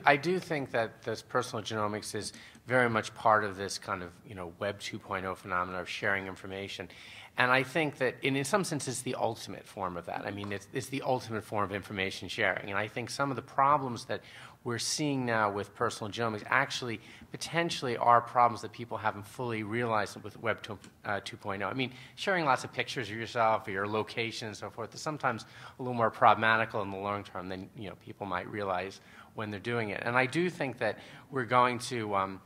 I do think that this personal genomics is very much part of this kind of, Web 2.0 phenomenon of sharing information. And I think that in some sense it's the ultimate form of that. I mean, it's the ultimate form of information sharing. And I think some of the problems that we're seeing now with personal genomics actually potentially are problems that people haven't fully realized with Web 2.0. I mean, sharing lots of pictures of yourself or your location and so forth is sometimes a little more problematical in the long term than people might realize when they're doing it. And I do think that we're going to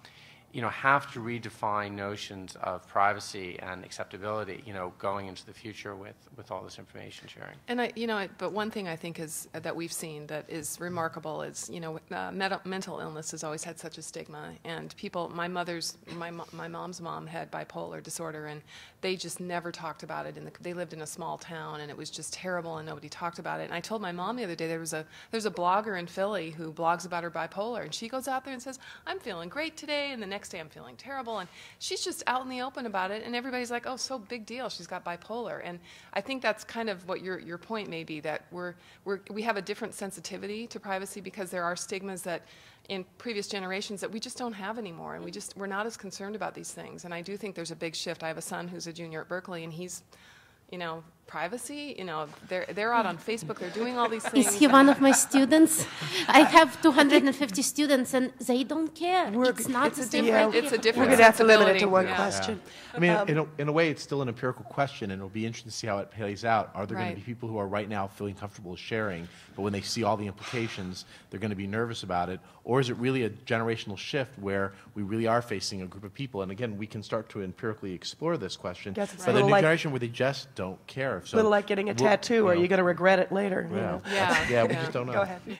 have to redefine notions of privacy and acceptability, going into the future with all this information sharing. And but one thing I think is that we've seen that is remarkable is, mental illness has always had such a stigma, and my mom's mom had bipolar disorder, and they just never talked about it. They lived in a small town, and it was just terrible, and nobody talked about it. And I told my mom the other day there's a blogger in Philly who blogs about her bipolar, and she goes out there and says, "I'm feeling great today," and the next day I'm feeling terrible, and she's just out in the open about it, and everybody's like, "Oh, so big deal, she's got bipolar." And I think that's kind of what your point may be, that we have a different sensitivity to privacy because there are stigmas that in previous generations that we just don't have anymore, and we're not as concerned about these things. And I do think there's a big shift. I have a son who's a junior at Berkeley, and he's privacy, they're out on Facebook, they're doing all these things. Is he one of my students? I have 250 students, and they don't care. It's a different We're going to have to limit it to one yeah. question. I mean, in a way, it's still an empirical question, and it'll be interesting to see how it plays out. Are there going to be people who are right now feeling comfortable sharing, but when they see all the implications, they're going to be nervous about it? Or is it really a generational shift where we really are facing a group of people? And again, we can start to empirically explore this question. Yes, it's but a new generation where they just don't care. A little like getting a tattoo, or you're going to regret it later. Yeah, we just don't know. Go ahead.